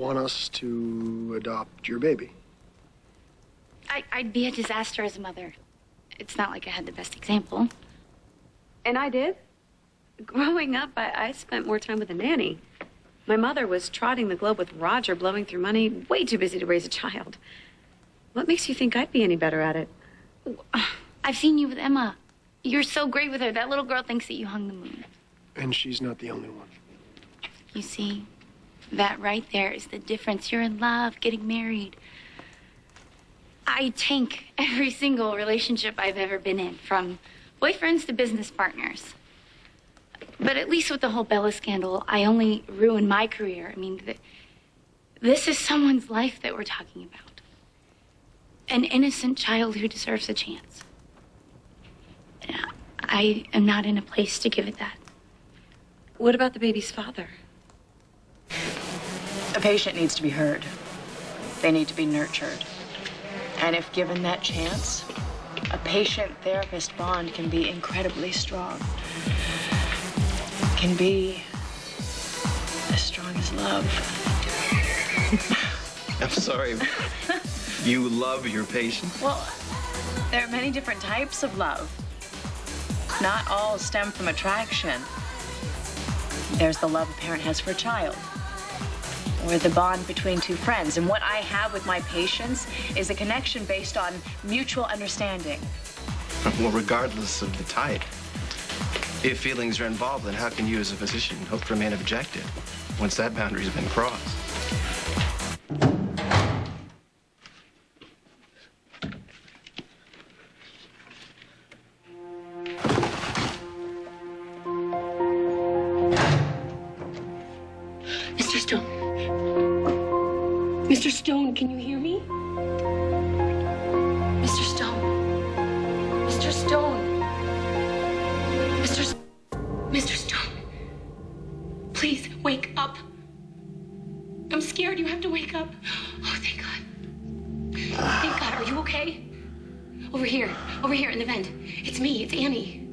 want us to adopt your baby? I'd be a disaster as a mother. It's not like I had the best example. And I did. Growing up, I spent more time with a nanny. My mother was trotting the globe with Roger, blowing through money, way too busy to raise a child. What makes you think I'd be any better at it? I've seen you with Emma. You're so great with her. That little girl thinks that you hung the moon. And she's not the only one. You see, that right there is the difference. You're in love, getting married. I tank every single relationship I've ever been in, from boyfriends to business partners. But at least with the whole Bella scandal, I only ruined my career. I mean, this is someone's life that we're talking about. An innocent child who deserves a chance. I am not in a place to give it that. What about the baby's father? A patient needs to be heard. They need to be nurtured. And if given that chance, a patient-therapist bond can be incredibly strong. Can be as strong as love. I'm sorry. You love your patient? Well, there are many different types of love. Not all stem from attraction. There's the love a parent has for a child, or the bond between two friends. And what I have with my patients is a connection based on mutual understanding. Well, regardless of the type, if feelings are involved, then how can you as a physician hope to remain objective once that boundary's been crossed? Mr. Stone. Mr. Stone, can you hear me? Mr. Stone. Mr. Stone. Mr. Stone. Please, wake up. I'm scared. You have to wake up. Oh, thank God. Thank God. Are you okay? Over here in the vent. It's me. It's Annie.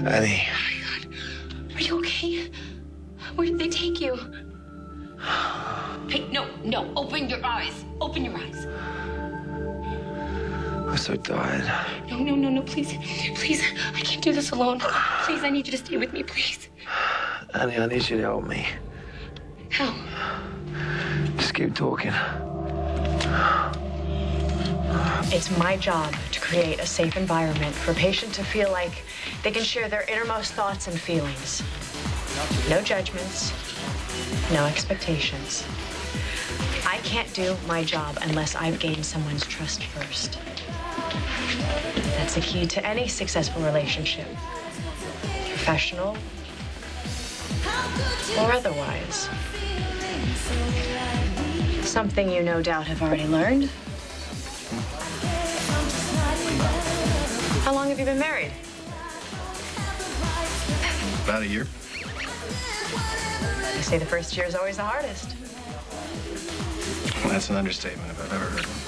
Annie. Oh, my God. Are you okay? Where did they take you? Hey, no. Open your eyes. Open your eyes. I'm so tired. No. Please. I can't do this alone. Please, I need you to stay with me, please. Annie, I need you to help me. How? Just keep talking. It's my job to create a safe environment for a patient to feel like they can share their innermost thoughts and feelings. No judgments, no expectations. I can't do my job unless I've gained someone's trust first. That's the key to any successful relationship, professional or otherwise. Something you no doubt have already learned. How long have you been married? About a year. They say the first year is always the hardest. Well, that's an understatement if I've ever heard one.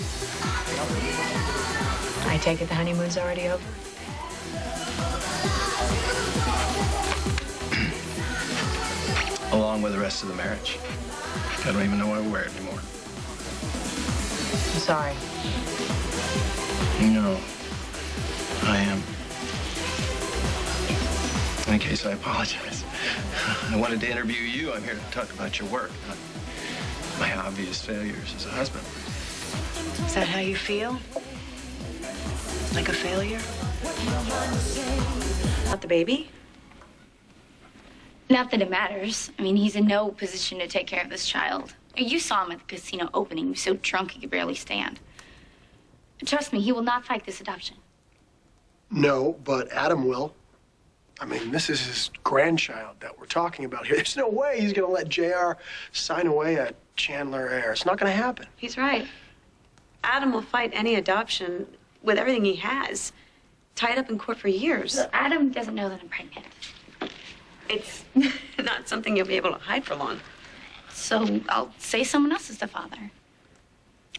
I take it the honeymoon's already over? Along with the rest of the marriage. I don't even know why I wear it anymore. I'm sorry. No, I am. In any case, I apologize. I wanted to interview you. I'm here to talk about your work, not my obvious failures as a husband. Is that how you feel? Like a failure? Not the baby? Not that it matters. I mean, he's in no position to take care of this child. You saw him at the casino opening. He was so drunk he could barely stand. Trust me, he will not fight this adoption. No, but Adam will. I mean, this is his grandchild that we're talking about here. There's no way he's going to let JR sign away a Chandler heir. It's not going to happen. He's right. Adam will fight any adoption with everything he has, tied up in court for years. Look, Adam doesn't know that I'm pregnant. It's not something you'll be able to hide for long. So I'll say someone else is the father.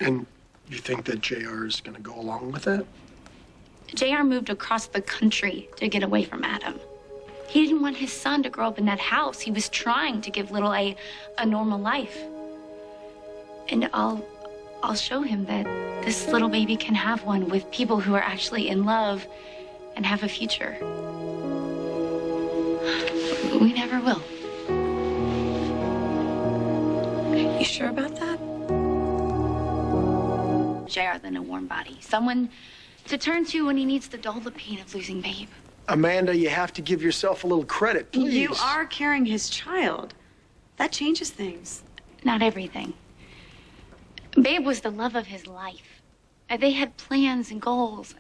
And you think that JR is going to go along with that? JR moved across the country to get away from Adam. He didn't want his son to grow up in that house. He was trying to give little A a normal life. And I'll show him that this little baby can have one with people who are actually in love and have a future. We never will. You sure about that? JR than a warm body. Someone to turn to when he needs to dull the pain of losing Babe. Amanda, you have to give yourself a little credit, please. You are carrying his child. That changes things. Not everything. Babe was the love of his life. They had plans and goals.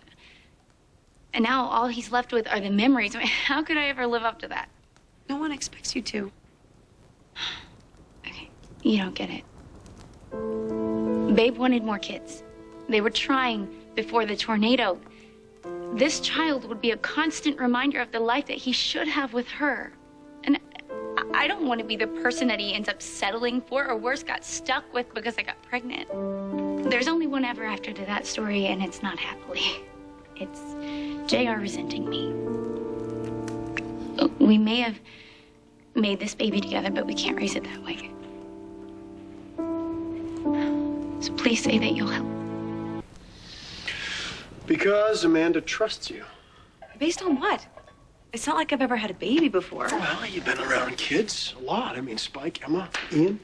And now all he's left with are the memories. I mean, how could I ever live up to that? No one expects you to. Okay, you don't get it. Babe wanted more kids. They were trying before the tornado. This child would be a constant reminder of the life that he should have with her. And I don't want to be the person that he ends up settling for, or worse, got stuck with because I got pregnant. There's only one ever after to that story, and it's not happily. It's JR resenting me. We may have made this baby together, but we can't raise it that way. So please say that you'll help. Because Amanda trusts you. Based on what? It's not like I've ever had a baby before. Well, you've been around kids a lot. I mean, Spike, Emma, Ian.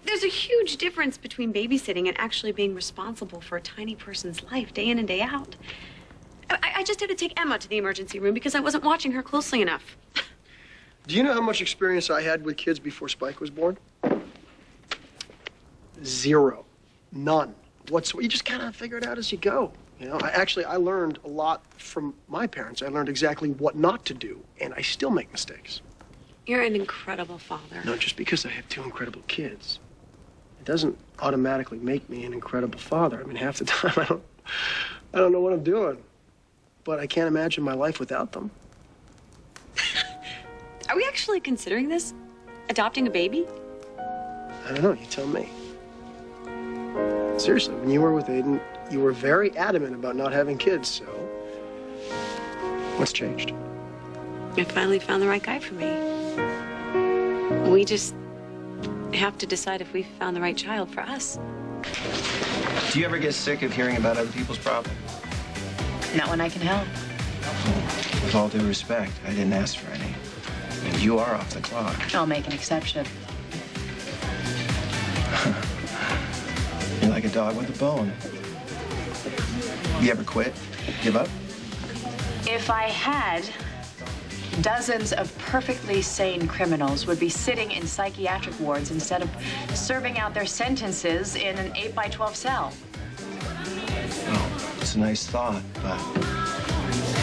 There's a huge difference between babysitting and actually being responsible for a tiny person's life day in and day out. I just had to take Emma to the emergency room because I wasn't watching her closely enough. Do you know how much experience I had with kids before Spike was born? Zero. None. Whatsoever. You just kind of figure it out as you go. You know, I learned a lot from my parents. I learned exactly what not to do, and I still make mistakes. You're an incredible father. No, just because I have two incredible kids, it doesn't automatically make me an incredible father. I mean, half the time I don't know what I'm doing, but I can't imagine my life without them. Are we actually considering this? Adopting a baby? I don't know. You tell me. Seriously, when you were with Aiden, you were very adamant about not having kids, so what's changed? I finally found the right guy for me. We just have to decide if we found the right child for us. Do you ever get sick of hearing about other people's problems? Not when I can help. With all due respect, I didn't ask for any. And you are off the clock. I'll make an exception. You're like a dog with a bone. You ever quit? Give up? If I had, dozens of perfectly sane criminals would be sitting in psychiatric wards instead of serving out their sentences in an 8x12 cell. Oh, it's a nice thought, but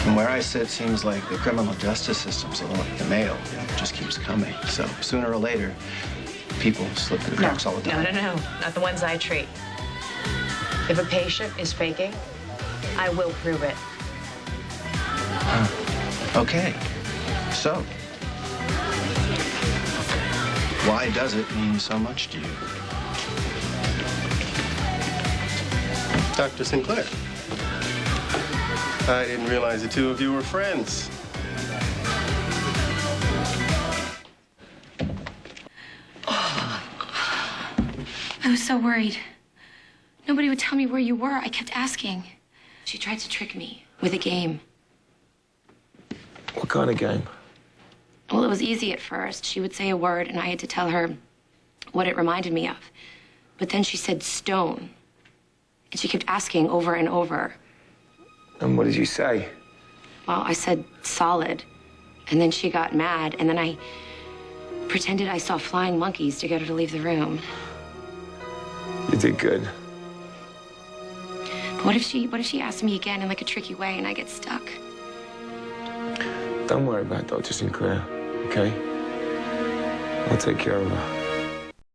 from where I sit, seems like the criminal justice system's a little like the mail. It just keeps coming. So sooner or later, people slip through the cracks all the time. No. Not the ones I treat. If a patient is faking, I will prove it. Okay. So, why does it mean so much to you? Dr. Sinclair. I didn't realize the two of you were friends. I was so worried. Nobody would tell me where you were. I kept asking. She tried to trick me with a game. What kind of game? Well, it was easy at first. She would say a word, and I had to tell her what it reminded me of. But then she said stone. And she kept asking over and over. And what did you say? Well, I said solid. And then she got mad, and then I pretended I saw flying monkeys to get her to leave the room. You did good. But what if she asks me again in like a tricky way and I get stuck? Don't worry about Dr. Sinclair, okay? I'll take care of her.